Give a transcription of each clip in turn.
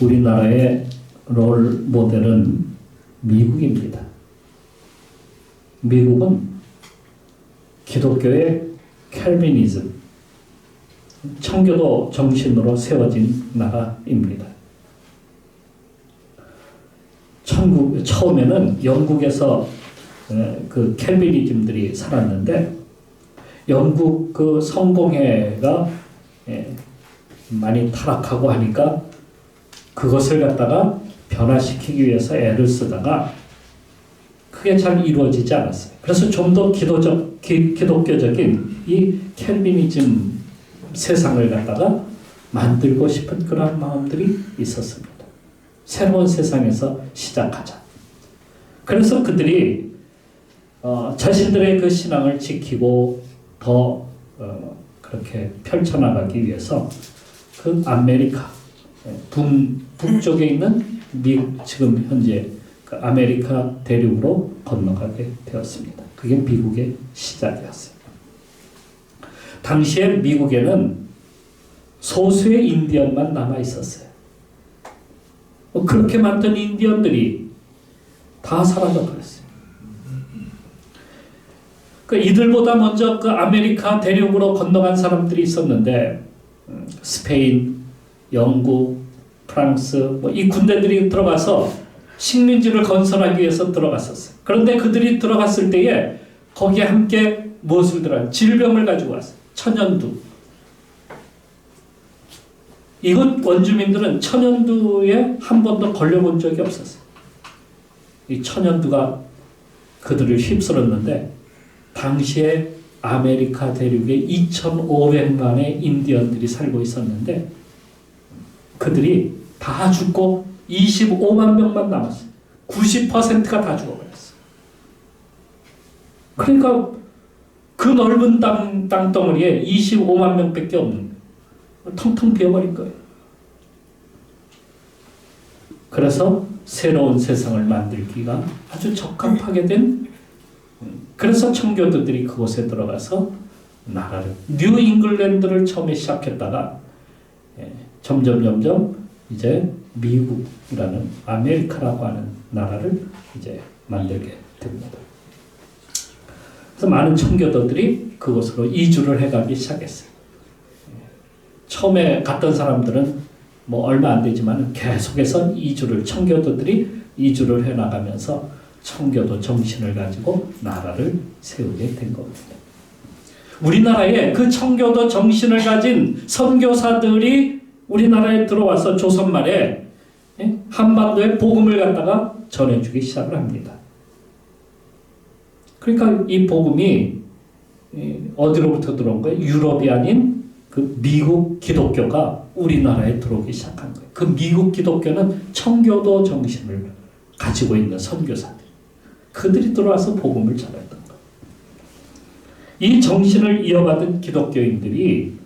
우리나라의 롤 모델은 미국입니다. 미국은 기독교의 캘비니즘, 청교도 정신으로 세워진 나라입니다. 처음에는 영국에서 그 캘비니즘들이 살았는데 영국 그 성공회가 많이 타락하고 하니까 그것을 갖다가 변화시키기 위해서 애를 쓰다가 그게 잘 이루어지지 않았어요. 그래서 좀 더 기독교적인 이 캘비니즘 세상을 갖다가 만들고 싶은 그런 마음들이 있었습니다. 새로운 세상에서 시작하자. 그래서 그들이 자신들의 그 신앙을 지키고 더 그렇게 펼쳐나가기 위해서 그 아메리카 북쪽에 있는 미국 지금 현재 그 아메리카 대륙으로 건너가게 되었습니다. 그게 미국의 시작이었어요. 당시에 미국에는 소수의 인디언만 남아 있었어요. 그렇게 많던 인디언들이 다 사라져 버렸어요. 그 이들보다 먼저 그 아메리카 대륙으로 건너간 사람들이 있었는데 스페인, 영국, 프랑스 이 군대들이 들어가서 식민지를 건설하기 위해서 들어갔었어요. 그런데 그들이 들어갔을 때에 거기에 함께 무엇을 들어요? 질병을 가지고 왔어요. 천연두. 이곳 원주민들은 천연두에 한 번도 걸려본 적이 없었어요. 이 천연두가 그들을 휩쓸었는데 당시에 아메리카 대륙에 2,500만의 인디언들이 살고 있었는데 그들이 다 죽고 25만 명만 남았어요. 90%가 다 죽어버렸어요. 그러니까 그 넓은 땅덩어리에 25만 명밖에 없는 거예요. 텅텅 비어버린 거예요. 그래서 새로운 세상을 만들기가 아주 적합하게 된 그래서 청교도들이 그곳에 들어가서 나라를 뉴 잉글랜드를 처음에 시작했다가 점점 이제 미국이라는 아메리카라고 하는 나라를 이제 만들게 됩니다. 그래서 많은 청교도들이 그곳으로 이주를 해가기 시작했어요. 처음에 갔던 사람들은 뭐 얼마 안 되지만 계속해서 청교도들이 이주를 해나가면서 청교도 정신을 가지고 나라를 세우게 된 겁니다. 우리나라에 그 청교도 정신을 가진 선교사들이 우리나라에 들어와서 조선 말에 한반도에 복음을 갖다가 전해주기 시작을 합니다. 그러니까 이 복음이 어디로부터 들어온 거예요? 유럽이 아닌 그 미국 기독교가 우리나라에 들어오기 시작한 거예요. 그 미국 기독교는 청교도 정신을 가지고 있는 선교사들. 그들이 들어와서 복음을 전했던 거예요. 이 정신을 이어받은 기독교인들이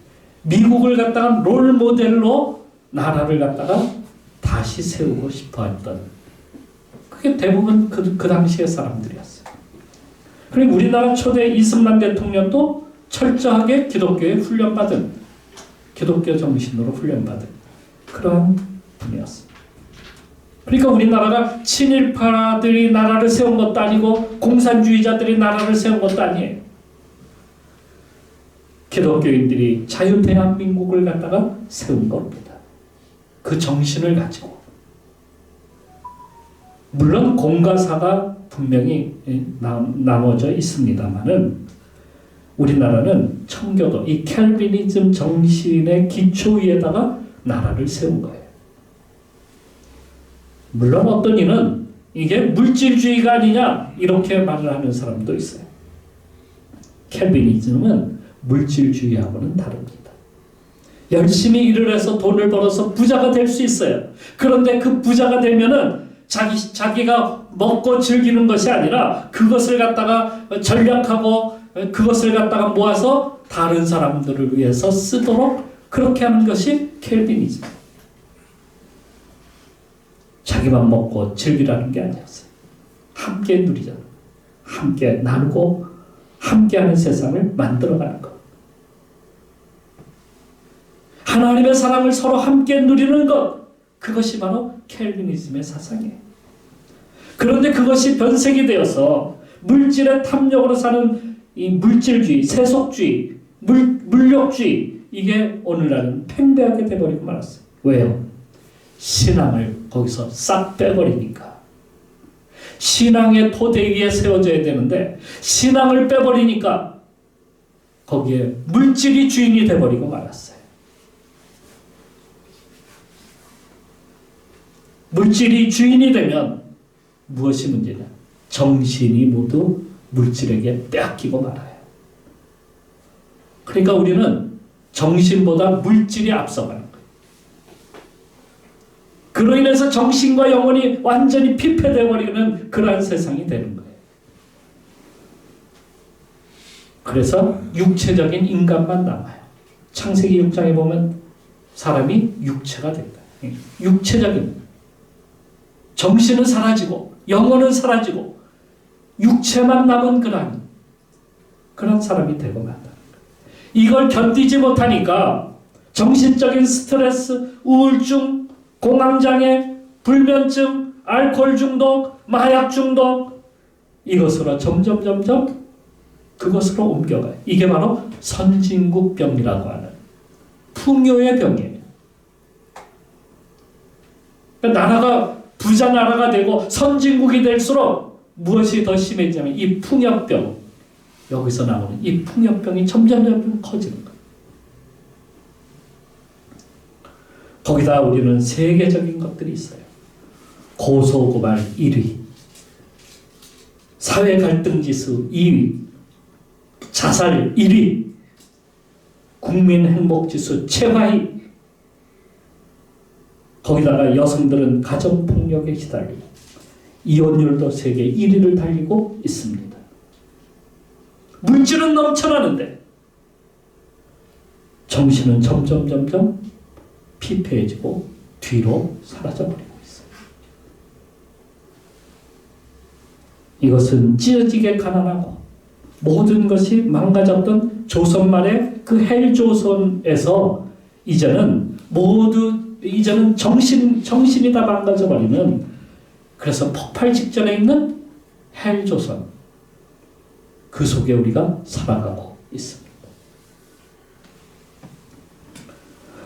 미국을 갖다가 롤 모델로 나라를 갖다가 다시 세우고 싶어 했던 그게 대부분 그 당시의 사람들이었어요. 그리고 우리나라 초대 이승만 대통령도 철저하게 기독교에 훈련받은 기독교 정신으로 훈련받은 그러한 분이었어요. 그러니까 우리나라가 친일파들이 나라를 세운 것도 아니고 공산주의자들이 나라를 세운 것도 아니에요. 기독교인들이 자유대한민국을 갖다가 세운 겁니다. 그 정신을 가지고. 물론 공과 사가 분명히 나눠져 있습니다만은 우리나라는 청교도, 이 캘비니즘 정신의 기초 위에다가 나라를 세운 거예요. 물론 어떤 이는 이게 물질주의가 아니냐 이렇게 말을 하는 사람도 있어요. 캘비니즘은 물질주의하고는 다릅니다. 열심히 일을 해서 돈을 벌어서 부자가 될 수 있어요. 그런데 그 부자가 되면은 자기가 먹고 즐기는 것이 아니라 그것을 갖다가 전략하고 그것을 갖다가 모아서 다른 사람들을 위해서 쓰도록 그렇게 하는 것이 캘비니즘. 자기만 먹고 즐기라는 게 아니었어요. 함께 누리자. 함께 나누고 함께하는 세상을 만들어가는 것. 하나님의 사랑을 서로 함께 누리는 것. 그것이 바로 켈비니즘의 사상이에요. 그런데 그것이 변색이 되어서 물질의 탐욕으로 사는 이 물질주의, 세속주의, 물욕주의, 이게 오늘날은 팽배하게 돼버리고 말았어요. 왜요? 신앙을 거기서 싹 빼버리니까. 신앙의 토대 위에 세워져야 되는데 신앙을 빼버리니까 거기에 물질이 주인이 돼버리고 말았어요. 물질이 주인이 되면 무엇이 문제냐? 정신이 모두 물질에게 빼앗기고 말아요. 그러니까 우리는 정신보다 물질이 앞서가는 거예요. 그로 인해서 정신과 영혼이 완전히 피폐되어 버리는 그러한 세상이 되는 거예요. 그래서 육체적인 인간만 남아요. 창세기 6장에 보면 사람이 육체가 된다. 육체적인, 정신은 사라지고 영혼은 사라지고 육체만 남은 그런 사람이 되고 만다는 거예요. 이걸 견디지 못하니까 정신적인 스트레스, 우울증, 공황장애, 불면증, 알코올 중독, 마약 중독, 이것으로 점점 그것으로 옮겨가요. 이게 바로 선진국병이라고 하는 풍요의 병이에요. 나라가 부자 나라가 되고 선진국이 될수록 무엇이 더 심해지냐면 이 풍요병, 여기서 나오는 이 풍요병이 점점 커지는 거예요. 거기다 우리는 세계적인 것들이 있어요. 고소고발 1위, 사회 갈등 지수 2위, 자살 1위, 국민 행복 지수 최하위. 거기다가 여성들은 가정폭력에 시달리고 이혼율도 세계 1위를 달리고 있습니다. 물질은 넘쳐나는데 정신은 점점 피폐해지고 뒤로 사라져버리고 있어요. 이것은 찢어지게 가난하고 모든 것이 망가졌던 조선 말의 그 헬조선에서 이제는 정신이 다 망가져버리는, 그래서 폭발 직전에 있는 헬조선, 그 속에 우리가 살아가고 있습니다.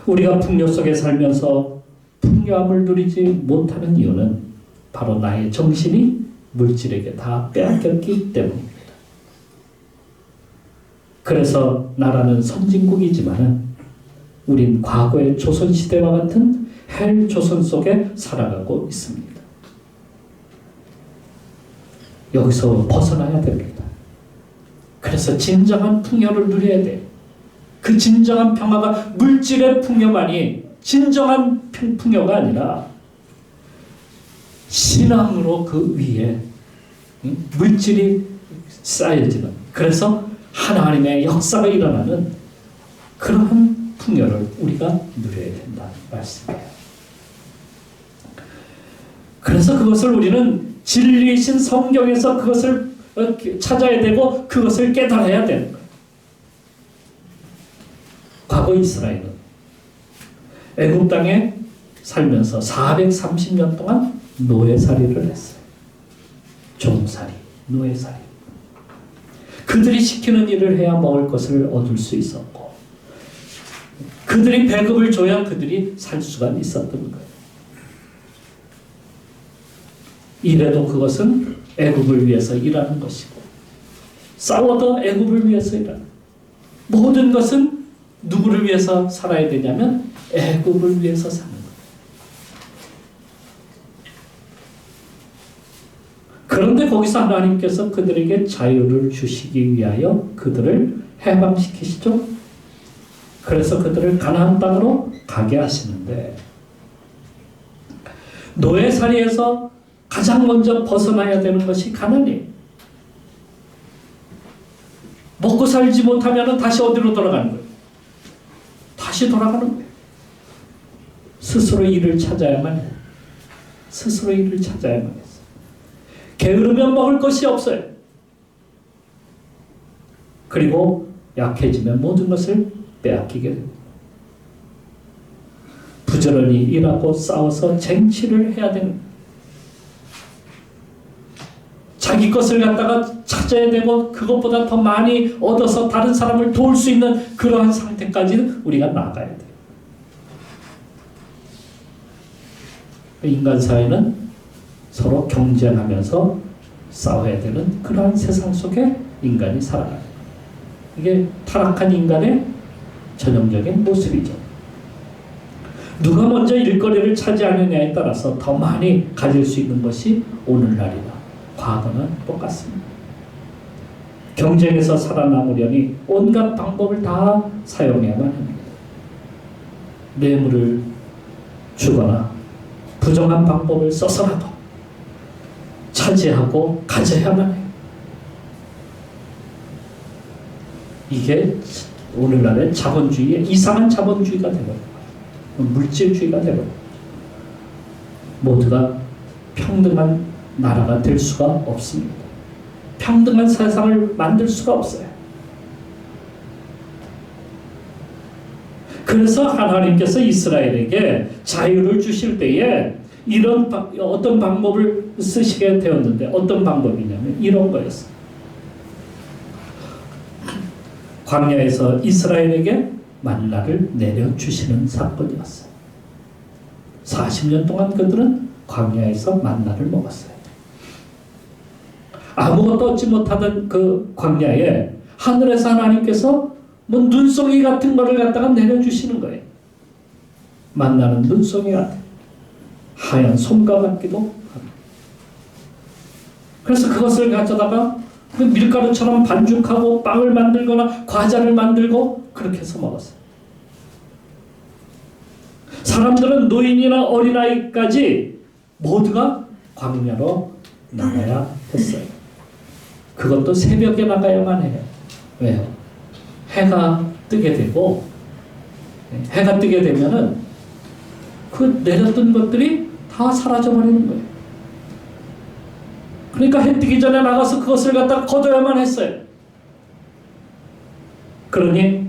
우리가 풍요 속에 살면서 풍요함을 누리지 못하는 이유는 바로 나의 정신이 물질에게 다 빼앗겼기 때문입니다. 그래서 나라는 선진국이지만 우린 과거의 조선시대와 같은 헬조선 속에 살아가고 있습니다. 여기서 벗어나야 됩니다. 그래서 진정한 풍요를 누려야 돼요. 그 진정한 평화가 물질의 풍요만이 진정한 풍요가 아니라 신앙으로 그 위에 물질이 쌓여지는, 그래서 하나님의 역사가 일어나는 그러한 풍요를 우리가 누려야 된다는 말씀이에요. 그래서 그것을 우리는 진리이신 성경에서 그것을 찾아야 되고 그것을 깨달아야 되는 거예요. 과거 이스라엘은 애굽 땅에 살면서 430년 동안 노예살이를 했어요. 종살이, 노예살이. 그들이 시키는 일을 해야 먹을 것을 얻을 수 있었고 그들이 배급을 줘야 그들이 살 수가 있었던 거예요. 이래도 그것은 애굽을 위해서 일하는 것이고 싸워도 애굽을 위해서 일하는, 모든 것은 누구를 위해서 살아야 되냐면 애굽을 위해서 사는 거예요. 그런데 거기서 하나님께서 그들에게 자유를 주시기 위하여 그들을 해방시키시죠. 그래서 그들을 가나안 땅으로 가게 하시는데 노예살이에서 가장 먼저 벗어나야 되는 것이 가난이에요. 먹고 살지 못하면 다시 어디로 돌아가는 거예요? 다시 돌아가는 거예요. 스스로 일을 찾아야만 해요. 스스로 일을 찾아야만 해요. 게으르면 먹을 것이 없어요. 그리고 약해지면 모든 것을 빼앗기게 됩니다. 부지런히 일하고 싸워서 쟁취를 해야 되는 거예요. 자기 것을 갖다가 찾아야 되고 그것보다 더 많이 얻어서 다른 사람을 도울 수 있는 그러한 상태까지는 우리가 나가야 돼요. 인간 사회는 서로 경쟁하면서 싸워야 되는 그러한 세상 속에 인간이 살아가는 거예요. 이게 타락한 인간의 전형적인 모습이죠. 누가 먼저 일거리를 차지하느냐에 따라서 더 많이 가질 수 있는 것이 오늘날이다. 과거는 똑같습니다. 경쟁에서 살아남으려니 온갖 방법을 다 사용해야만 합니다. 뇌물을 주거나 부정한 방법을 써서라도 차지하고 가져야만 해요. 이게 오늘날의 자본주의의 이상한 자본주의가 되거든요. 물질주의가 되거든요. 모두가 평등한 나라가 될 수가 없습니다. 평등한 세상을 만들 수가 없어요. 그래서 하나님께서 이스라엘에게 자유를 주실 때에 이런 어떤 방법을 쓰시게 되었는데 어떤 방법이냐면 이런 거였어요. 광야에서 이스라엘에게 만나를 내려주시는 사건이었어요. 40년 동안 그들은 광야에서 만나를 먹었어요. 아무것도 얻지 못하던 그 광야에 하늘에서 하나님께서 뭐 눈송이 같은 거를 갖다가 내려주시는 거예요. 만나는 눈송이 같은 하얀 솜과 같기도 하고. 그래서 그것을 가져다가 그 밀가루처럼 반죽하고 빵을 만들거나 과자를 만들고 그렇게 해서 먹었어요. 사람들은 노인이나 어린아이까지 모두가 광야로 나가야 했어요. 그것도 새벽에 나가야만 해요. 왜요? 해가 뜨게 되고 해가 뜨게 되면은 그 내렸던 것들이 다 사라져버리는 거예요. 그러니까 해 뜨기 전에 나가서 그것을 갖다 거둬야만 했어요. 그러니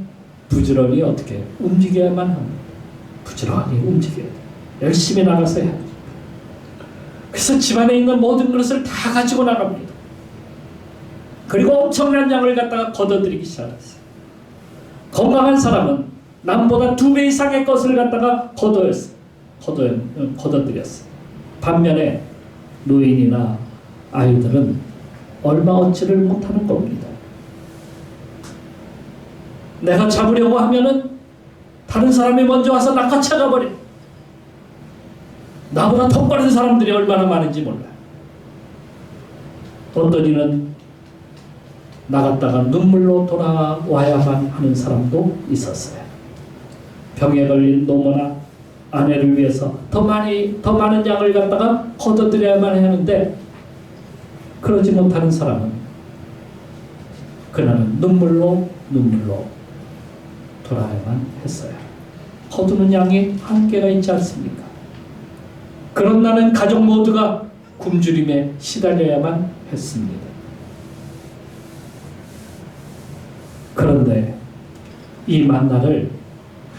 부지런히 어떻게 움직여야만 합니다. 부지런히 움직여야 돼요. 열심히 나가서 해야 돼요. 그래서 집안에 있는 모든 것을 다 가지고 나갑니다. 그리고 엄청난 양을 갖다가 걷어들이기 시작했어요. 건강한 사람은 남보다 2배 이상의 것을 갖다가 걷어들였어요. 반면에 노인이나 아이들은 얼마 얻지를 못하는 겁니다. 내가 잡으려고 하면은 다른 사람이 먼저 와서 낚아채가 버려. 나보다 더 빠른 사람들이 얼마나 많은지 몰라요. 어떤 이는 나갔다가 눈물로 돌아와야만 하는 사람도 있었어요. 병에 걸린 노모나 아내를 위해서 더 많은 양을 갖다가 걷어들여야만 하는데 그러지 못하는 사람은 그날은 눈물로 돌아야만 했어요. 거두는 양이 한계가 있지 않습니까? 그런 날은 가족 모두가 굶주림에 시달려야만 했습니다. 그런데 이 만나를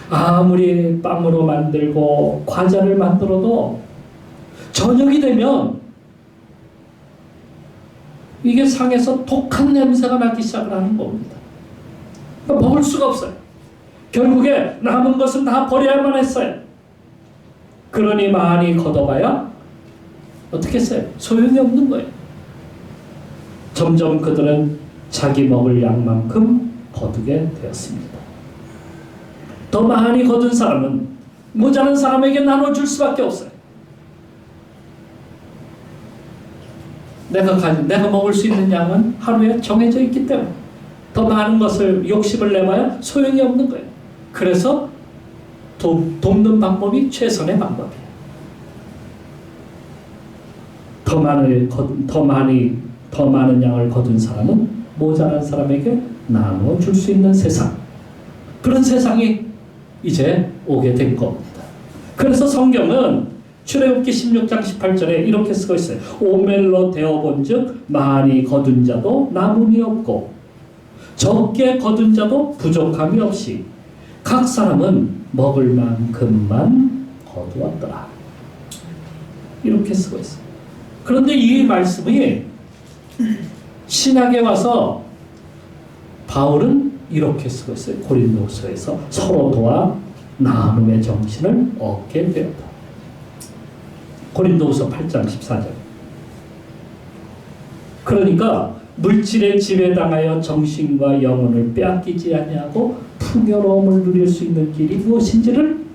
아무리 빵으로 만들고 과자를 만들어도 저녁이 되면 이게 상에서 독한 냄새가 나기 시작을 하는 겁니다. 그러니까 먹을 수가 없어요. 결국에 남은 것은 다 버려야만 했어요. 그러니 많이 걷어봐야 어떻게 했어요? 소용이 없는 거예요. 점점 그들은 자기 먹을 양만큼 거두게 되었습니다. 더 많이 거둔 사람은 모자란 사람에게 나눠줄 수밖에 없어요. 내가 먹을 수 있는 양은 하루에 정해져 있기 때문에 더 많은 것을 욕심을 내봐야 소용이 없는 거예요. 그래서 돕는 방법이 최선의 방법이에요. 더 많은 양을 거둔 사람은 모자란 사람에게 나눠줄 수 있는 세상, 그런 세상이 이제 오게 된 겁니다. 그래서 성경은 출애굽기 16장 18절에 이렇게 쓰고 있어요. 오멜로 되어본즉 많이 거둔 자도 남음이 없고 적게 거둔 자도 부족함이 없이 각 사람은 먹을 만큼만 거두었더라. 이렇게 쓰고 있어요. 그런데 이 말씀이 신약에 와서 바울은 이렇게 쓰고 있어요. 고린도서에서 서로 도와 나눔의 정신을 얻게 되었다. 고린도서 8장 14절. 그러니까 물질에 지배당하여 정신과 영혼을 빼앗기지 아니하고 풍요로움을 누릴 수 있는 길이 무엇인지를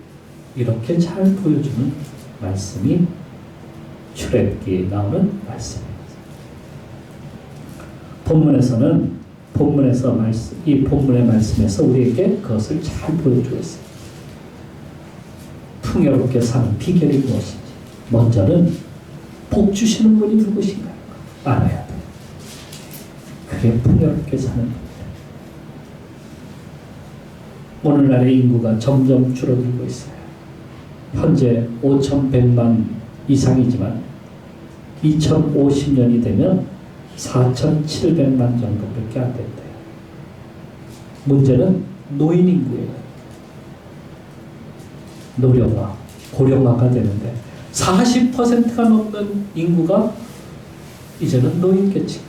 이렇게 잘 보여주는 말씀이 출애굽기에 나오는 말씀입니다. 이 본문의 말씀에서 우리에게 그것을 잘 보여주고 있습니다. 풍요롭게 사는 비결이 무엇인지 먼저는 복 주시는 분이 누구신가 알아야 돼요. 그게 풍요롭게 사는 겁니다. 오늘날의 인구가 점점 줄어들고 있어요. 현재 5,100만 이상이지만 2050년이 되면 4,700만 정도밖에 안 된대요. 문제는 노인 인구예요. 노령화, 고령화가 되는데 40%가 넘는 인구가 이제는 노인계층.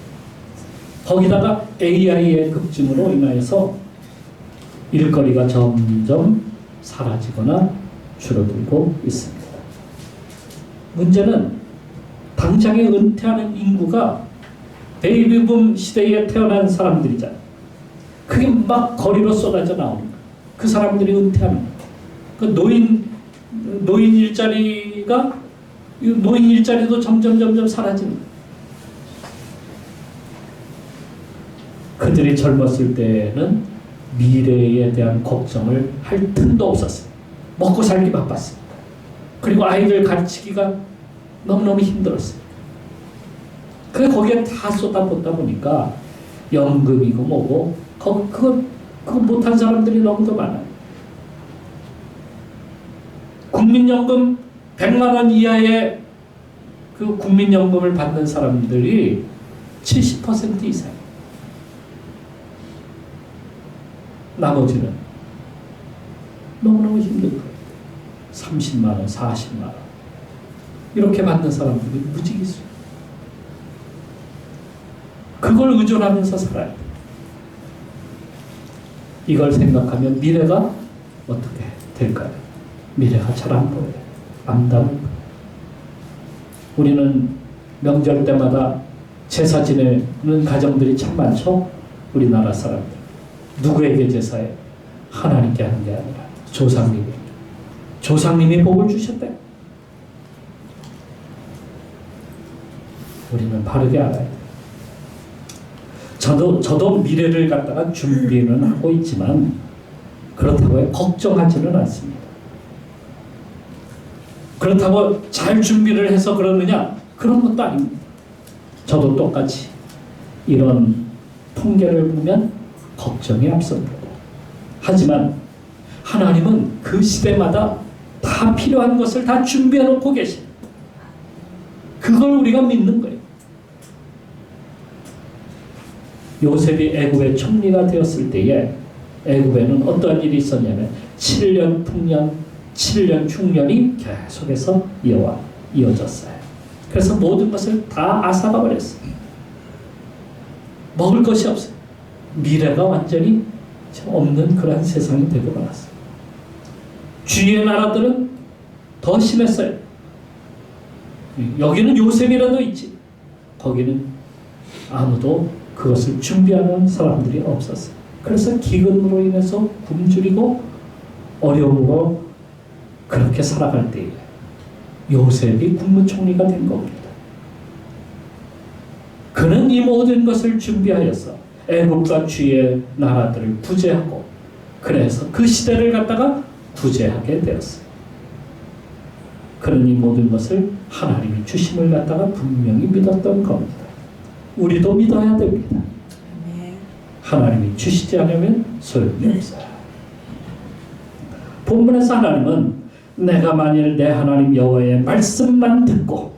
거기다가 AI의 급증으로 인하여서 일거리가 점점 사라지거나 줄어들고 있습니다. 문제는 당장에 은퇴하는 인구가 베이비붐 시대에 태어난 사람들이잖아요. 그게 막 거리로 쏟아져 나오는 거예요. 그 사람들이 은퇴하는 거예요. 그 노인 일자리도 점점 사라지는 거예요. 그들이 젊었을 때는 미래에 대한 걱정을 할 틈도 없었어요. 먹고 살기 바빴습니다. 그리고 아이들 가르치기가 너무너무 힘들었어요. 그래 거기에 다 쏟아붓다 보니까 연금이고 뭐고 그거 못한 사람들이 너무도 많아요. 국민연금 100만 원 이하의 그 국민연금을 받는 사람들이 70% 이상. 나머지는 너무너무 힘든 거예요. 30만 원, 40만 원 이렇게 받는 사람들이 무지개 있어요. 그걸 의존하면서 살아야 돼요. 이걸 생각하면 미래가 어떻게 될까요? 미래가 잘 안 보여요. 암담해요. 우리는 명절 때마다 제사 지내는 가정들이 참 많죠? 우리나라 사람들. 누구에게 제사해? 하나님께 하는 게 아니라 조상님이 복을 주셨대. 우리는 바르게 알아야 돼. 저도 미래를 갖다가 준비는 하고 있지만 그렇다고 해 걱정하지는 않습니다. 그렇다고 잘 준비를 해서 그러느냐? 그런 것도 아닙니다. 저도 똑같이 이런 통계를 보면 걱정이 앞섭니다. 하지만 하나님은 그 시대마다 다 필요한 것을 다 준비해 놓고 계십니다. 그걸 우리가 믿는 거예요. 요셉이 애굽의 총리가 되었을 때에 애굽에는 어떠한 일이 있었냐면 7년 풍년, 7년 흉년이 계속해서 이어졌어요. 그래서 모든 것을 다 앗아가 버렸어요. 먹을 것이 없어요. 미래가 완전히 없는 그런 세상이 되고 말았어요. 주위의 나라들은 더 심했어요. 여기는 요셉이라도 있지. 거기는 아무도 그것을 준비하는 사람들이 없었어요. 그래서 기근으로 인해서 굶주리고 어려움으로 그렇게 살아갈 때에 요셉이 국무총리가 된 겁니다. 그는 이 모든 것을 준비하여서 애국과 주위의 나라들을 구제하고 그래서 그 시대를 갖다가 구제하게 되었어요. 그는 이 모든 것을 하나님이 주심을 갖다가 분명히 믿었던 겁니다. 우리도 믿어야 됩니다. 하나님이 주시지 않으면 소용이 없어요. 본문에서 하나님은 내가 만일 내 하나님 여호와의 말씀만 듣고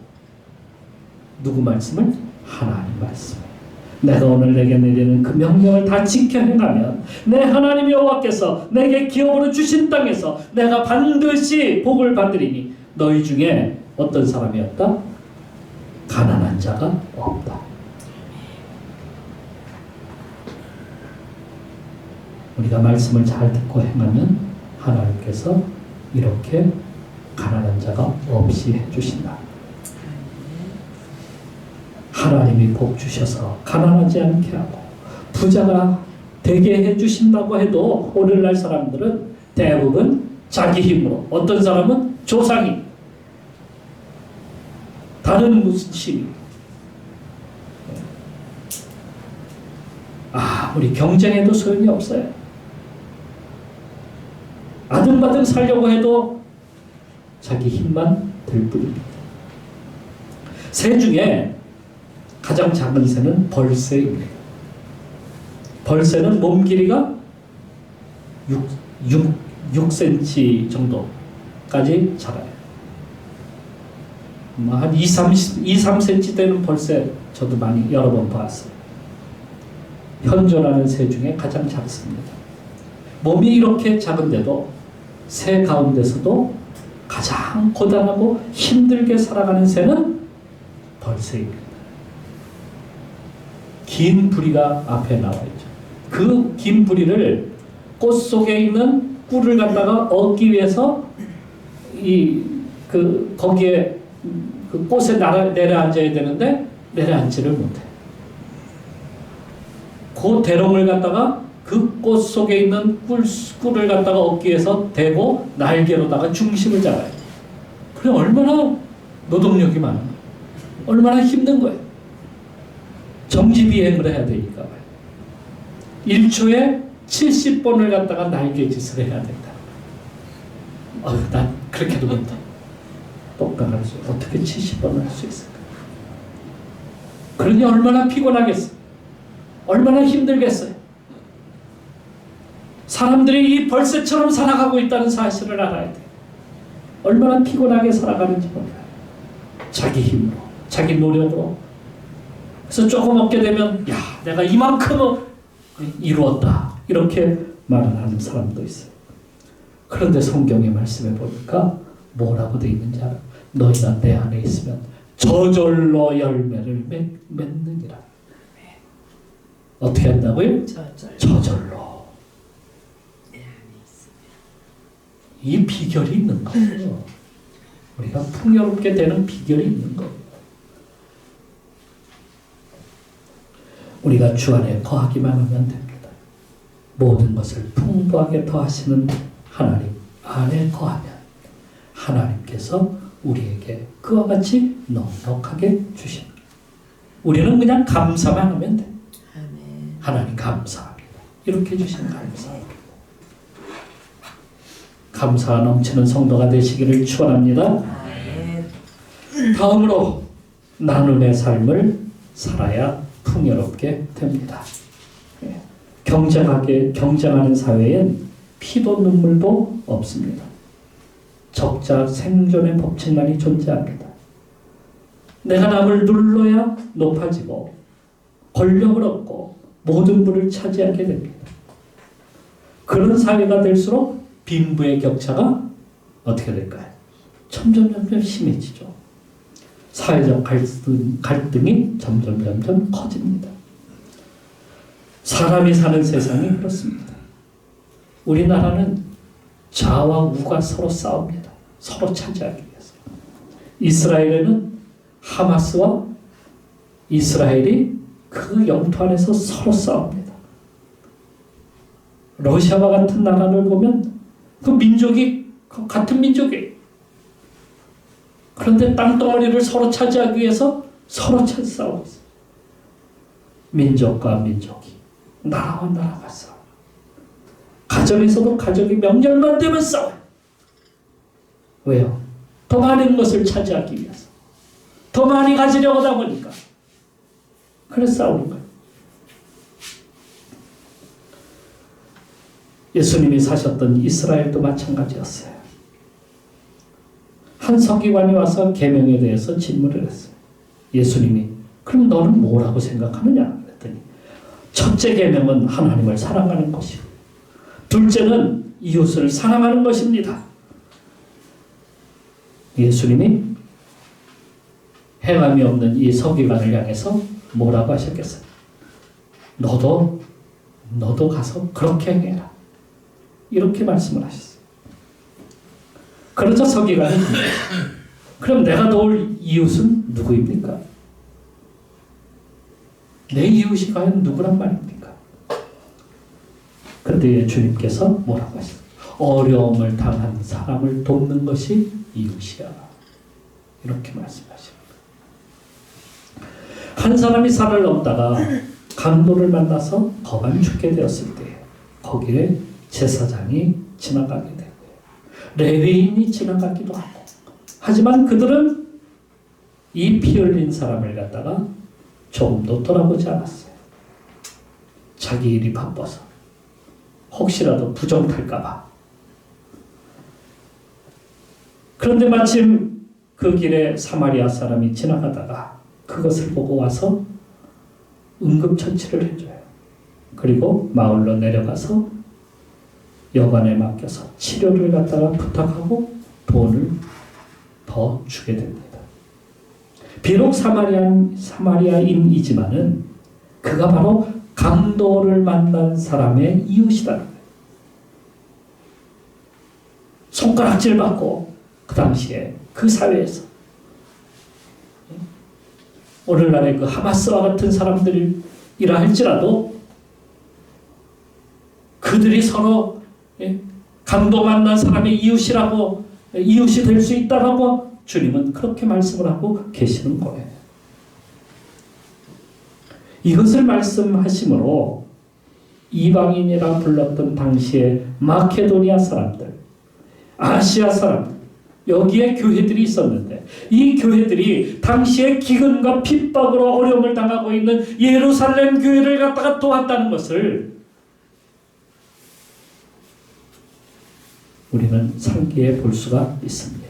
누구 말씀을? 하나님 말씀. 내가 오늘 내게 내리는 그 명령을 다 지켜 행하면 내 하나님 여호와께서 내게 기업으로 주신 땅에서 내가 반드시 복을 받으리니 너희 중에 어떤 사람이 없다? 가난한 자가 없다. 우리가 말씀을 잘 듣고 행하면 하나님께서 이렇게 가난한 자가 없이 해주신다. 하나님이 복 주셔서 가난하지 않게 하고 부자가 되게 해주신다고 해도 오늘날 사람들은 대부분 자기 힘으로, 어떤 사람은 조상이, 다른 무슨 힘이, 아무리 경쟁해도 소용이 없어요. 아등바등 살려고 해도 자기 힘만 들 뿐입니다. 새 중에 가장 작은 새는 벌새입니다. 벌새는 몸 길이가 6cm 정도까지 자라요. 한 2-3cm 되는 벌새 저도 많이 여러 번 봤어요. 현존하는 새 중에 가장 작습니다. 몸이 이렇게 작은데도 새 가운데서도 가장 고단하고 힘들게 살아가는 새는 벌새입니다. 긴 부리가 앞에 나와 있죠. 그 긴 부리를 꽃 속에 있는 꿀을 갖다가 얻기 위해서 거기에 그 꽃에 내려앉아야 되는데 내려앉지를 못해. 그 대롱을 갖다가 그 꽃 속에 있는 꿀을 갖다가 얻기 위해서 대고 날개로다가 중심을 잡아요. 그래 얼마나 노동력이 많은 거예요. 얼마나 힘든 거예요. 정지비행을 해야 되니까 1초에 70번을 갖다가 날개짓을 해야 된다. 난 그렇게도 못해. 똑똑할 수 어떻게 70번을 할 수 있을까? 그러니 얼마나 피곤하겠어. 얼마나 힘들겠어요. 사람들이 이 벌새처럼 살아가고 있다는 사실을 알아야 돼. 얼마나 피곤하게 살아가는지 몰라요. 자기 힘으로, 자기 노력으로. 그래서 조금 얻게 되면 내가 이만큼은 이루었다 이렇게 말을 하는 사람도 있어요. 그런데 성경의 말씀에 보니까 뭐라고 되어 있는지 알아? 너희가 내 안에 있으면 저절로 열매를 맺느니라. 어떻게 한다고요? 저절로. 이 비결이 있는 거예요. 우리가 풍요롭게 되는 비결이 있는 거예요. 우리가 주 안에 거하기만 하면 됩니다. 모든 것을 풍부하게 더하시는 하나님 안에 거하면 하나님께서 우리에게 그와 같이 넉넉하게 주십니다. 우리는 그냥 감사만 하면 돼. 하나님 감사합니다. 이렇게 주시면 감사합니다. 감사가 넘치는 성도가 되시기를 축원합니다. 다음으로 나눔의 삶을 살아야 풍요롭게 됩니다. 경쟁하는 사회엔 피도 눈물도 없습니다. 적자 생존의 법칙만이 존재합니다. 내가 남을 눌러야 높아지고 권력을 얻고 모든 부를 차지하게 됩니다. 그런 사회가 될수록 빈부의 격차가 어떻게 될까요? 점점 심해지죠. 사회적 갈등이 점점 커집니다. 사람이 사는 세상이 그렇습니다. 우리나라는 좌와 우가 서로 싸웁니다. 서로 차지하기 위해서. 이스라엘에는 하마스와 이스라엘이 그 영토 안에서 서로 싸웁니다. 러시아와 같은 나라를 보면 그 민족이 같은 민족이에요. 그런데 땅덩어리를 서로 차지하기 위해서 서로 싸우고 있어요. 민족과 민족이, 나라와 나라가 싸워요. 가정에서도 가족이 명절만 되면 싸워요. 왜요? 더 많은 것을 차지하기 위해서. 더 많이 가지려고 하다 보니까. 그래서 싸우는 거예요. 예수님이 사셨던 이스라엘도 마찬가지였어요. 한 서기관이 와서 계명에 대해서 질문을 했어요. 예수님이 그럼 너는 뭐라고 생각하느냐? 그랬더니 첫째 계명은 하나님을 사랑하는 것이고 둘째는 이웃을 사랑하는 것입니다. 예수님이 행함이 없는 이 서기관을 향해서 뭐라고 하셨겠어요? 너도 가서 그렇게 행해라. 이렇게 말씀을 하셨어요. 그러자 서기관이 그럼 내가 도울 이웃은 누구입니까? 내 이웃이 과연 누구란 말입니까? 그런데 주님께서 뭐라고 하셨어요? 어려움을 당한 사람을 돕는 것이 이웃이야. 이렇게 말씀하십니다. 한 사람이 산을 넘다가 강도를 만나서 거반 죽게 되었을 때 거기에 제사장이 지나가게 되고요. 레위인이 지나가기도 하고 하지만 그들은 이 피 흘린 사람을 갖다가 조금도 돌아보지 않았어요. 자기 일이 바빠서 혹시라도 부정탈까봐. 그런데 마침 그 길에 사마리아 사람이 지나가다가 그것을 보고 와서 응급처치를 해줘요. 그리고 마을로 내려가서 여관에 맡겨서 치료를 갖다가 부탁하고 돈을 더 주게 됩니다. 비록 사마리아인이지만은 그가 바로 강도를 만난 사람의 이웃이다. 손가락질 받고 그 당시에 그 사회에서 오늘날의 그 하마스와 같은 사람들이라 할지라도 그들이 서로 강도 만난 사람의 이웃이라고 이웃이 될 수 있다라고 주님은 그렇게 말씀을 하고 계시는 거예요. 이것을 말씀하심으로 이방인이라 불렀던 당시의 마케도니아 사람들, 아시아 사람들, 여기에 교회들이 있었는데 이 교회들이 당시에 기근과 핍박으로 어려움을 당하고 있는 예루살렘 교회를 갖다가 도왔다는 것을 우리는 상기해 볼 수가 있습니다.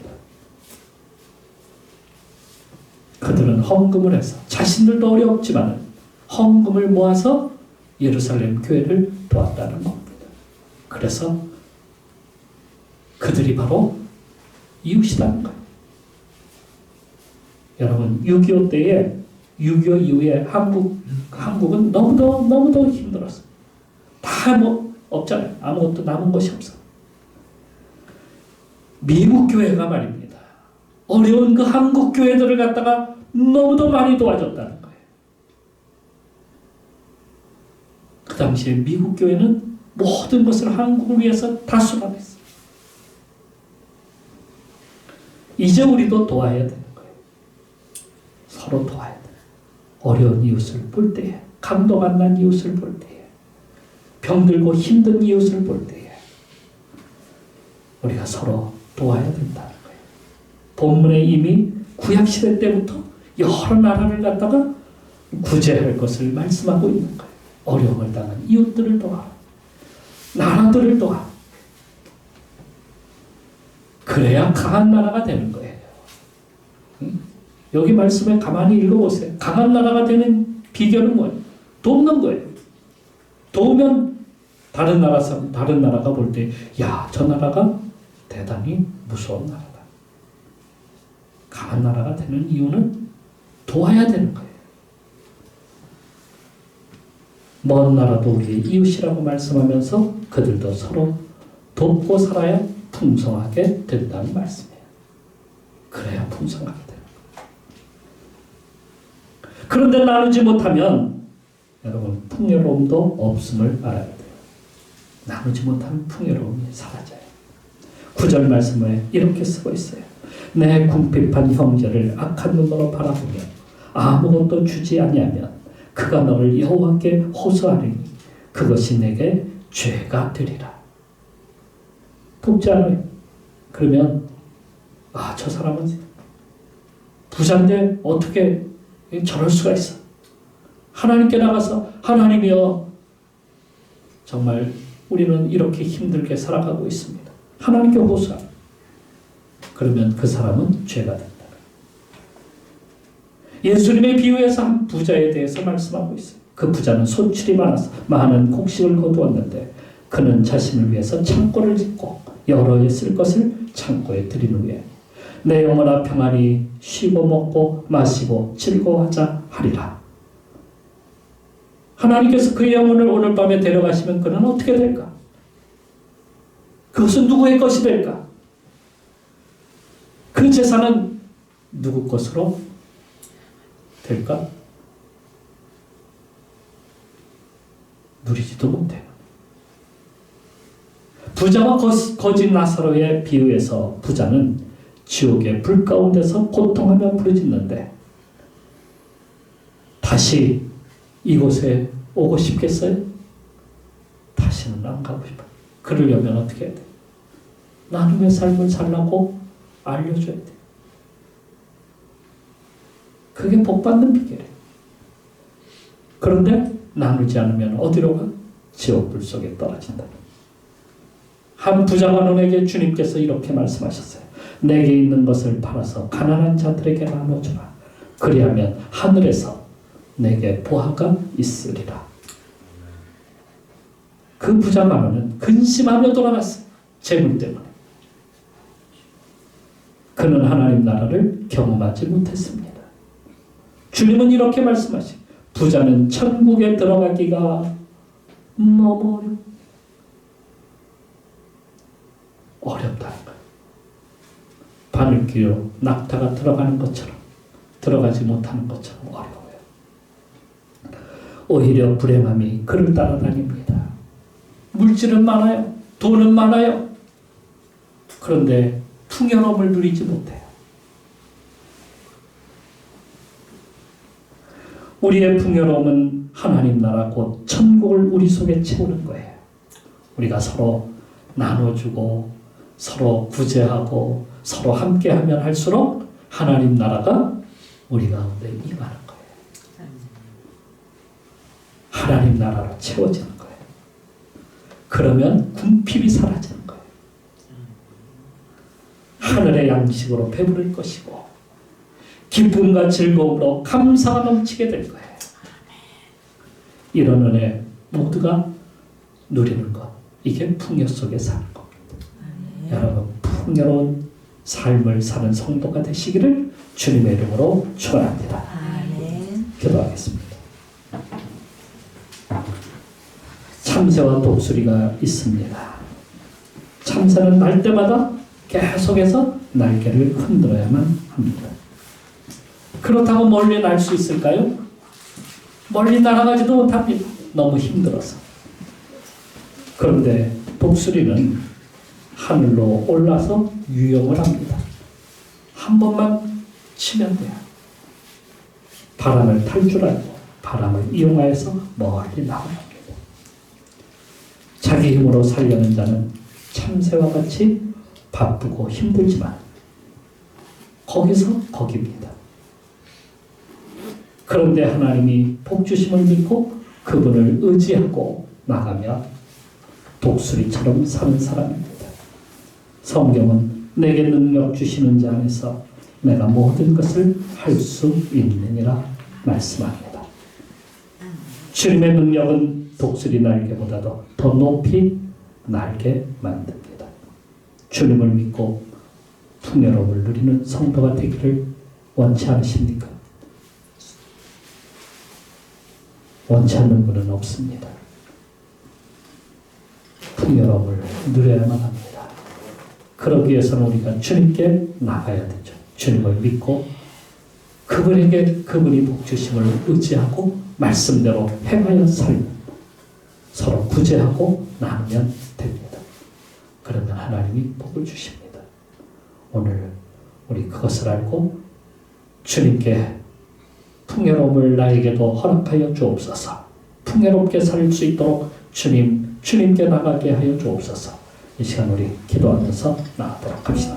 그들은 헌금을 해서 자신들도 어렵지만 헌금을 모아서 예루살렘 교회를 도왔다는 겁니다. 그래서 그들이 바로 이웃이라는 거예요. 여러분 6.25 때에 6.25 이후에 한국은 너무도 힘들었어요. 다 뭐 없잖아요. 아무것도 남은 것이 없어. 미국 교회가 말입니다. 어려운 그 한국 교회들을 갖다가 너무도 많이 도와줬다는 거예요. 그 당시에 미국 교회는 모든 것을 한국을 위해서 다 수납했어요. 이제 우리도 도와야 되는 거예요. 서로 도와야 돼요. 어려운 이웃을 볼 때에, 강도 만난 이웃을 볼 때에, 병들고 힘든 이웃을 볼 때에 우리가 서로 도와야 된다는 거예요. 본문에 이미 구약시대 때부터 여러 나라를 갖다가 구제할 것을 말씀하고 있는 거예요. 어려움을 당한 이웃들을 도와, 나라들을 도와. 그래야 강한 나라가 되는 거예요. 여기 말씀에 가만히 읽어보세요. 강한 나라가 되는 비결은 뭐예요? 돕는 거예요. 도우면 다른 나라가 볼 때, 야, 저 나라가 대단히 무서운 나라다. 강한 나라가 되는 이유는 도와야 되는 거예요. 먼 나라도 우리의 이웃이라고 말씀하면서 그들도 서로 돕고 살아야 풍성하게 된다는 말씀이에요. 그래야 풍성하게 돼요. 그런데 나누지 못하면 여러분 풍요로움도 없음을 알아야 돼요. 나누지 못하면 풍요로움이 사라져요. 9절 말씀에 이렇게 쓰고 있어요. 내 궁핍한 형제를 악한 눈으로 바라보며 아무것도 주지 아니하면 그가 너를 여호와께 호소하리니 그것이 내게 죄가 되리라. 돕지 않아요. 그러면 저 사람은 부자인데 어떻게 저럴 수가 있어. 하나님께 나가서 하나님이여 정말 우리는 이렇게 힘들게 살아가고 있습니다. 하나님께 호소하라. 그러면 그 사람은 죄가 된다. 예수님의 비유에서 한 부자에 대해서 말씀하고 있어요. 그 부자는 소출이 많아서 많은 곡식을 거두었는데 그는 자신을 위해서 창고를 짓고 여러 해 쓸 것을 창고에 들인 후에 내 영혼아 평안히 쉬고 먹고 마시고 즐거워하자 하리라. 하나님께서 그의 영혼을 오늘 밤에 데려가시면 그는 어떻게 될까? 그것은 누구의 것이 될까? 그 재산은 누구 것으로 될까? 누리지도 못해요. 부자와 거짓 나사로의 비유에서 부자는 지옥의 불 가운데서 고통하며 부르짖는데 다시 이곳에 오고 싶겠어요? 다시는 안 가고 싶어요. 그러려면 어떻게 해야 돼요? 나눔의 삶을 살라고 알려줘야 돼요. 그게 복받는 비결이에요. 그런데 나누지 않으면 어디로 가? 지옥불 속에 떨어진다. 한 부자관원에게 주님께서 이렇게 말씀하셨어요. 내게 있는 것을 팔아서 가난한 자들에게 나눠주라. 그리하면 하늘에서 내게 보화가 있으리라. 그 부자관원은 근심하며 돌아갔어요. 재물 때문에. 그는 하나님 나라를 경험하지 못했습니다. 주님은 이렇게 말씀하시고 부자는 천국에 들어가기가 너무 어렵다는 거예요. 바늘귀로 낙타가 들어가는 것처럼 들어가지 못하는 것처럼 어려워요. 오히려 불행함이 그를 따라다닙니다. 물질은 많아요. 돈은 많아요. 그런데 풍요로움을 누리지 못해요. 우리의 풍요로움은 하나님 나라 곧 천국을 우리 속에 채우는 거예요. 우리가 서로 나눠주고 서로 구제하고 서로 함께하면 할수록 하나님 나라가 우리 가운데 임하는 거예요. 하나님 나라로 채워지는 거예요. 그러면 궁핍이 사라지는 거예요. 하늘의 양식으로 배부를 것이고 기쁨과 즐거움으로 감사가 넘치게 될 거예요. 이런 은혜 모두가 누리는 것. 이게 풍요 속에 사는 겁니다. 여러분 풍요로운 삶을 사는 성도가 되시기를 주님의 이름으로 축원합니다. 기도하겠습니다. 참새와 독수리가 있습니다. 참새는 날 때마다 계속해서 날개를 흔들어야만 합니다. 그렇다고 멀리 날 수 있을까요? 멀리 날아가지도 못합니다. 너무 힘들어서. 그런데 독수리는 하늘로 올라서 유영을 합니다. 한 번만 치면 돼요. 바람을 탈 줄 알고 바람을 이용하여서 멀리 나옵니다. 자기 힘으로 살려는 자는 참새와 같이 바쁘고 힘들지만 거기서 거깁니다. 그런데 하나님이 복주심을 믿고 그분을 의지하고 나가면 독수리처럼 사는 사람입니다. 성경은 내게 능력 주시는 자 안에서 내가 모든 것을 할 수 있느니라 말씀합니다. 주님의 능력은 독수리 날개보다도 더 높이 날게 만듭니다. 주님을 믿고 풍요로움을 누리는 성도가 되기를 원치 않으십니까? 원치 않는 분은 없습니다. 풍요로움을 누려야만 합니다. 그러기 위해서는 우리가 주님께 나가야 되죠. 주님을 믿고 그분이 복주심을 의지하고 말씀대로 행하여 살면 서로 구제하고 나누면 됩니다. 그러면 하나님이 복을 주십니다. 오늘 우리 그것을 알고 주님께 풍요로움을 나에게도 허락하여 주옵소서. 풍요롭게 살 수 있도록 주님께 나가게 하여 주옵소서. 이 시간 우리 기도하면서 나가도록 합시다.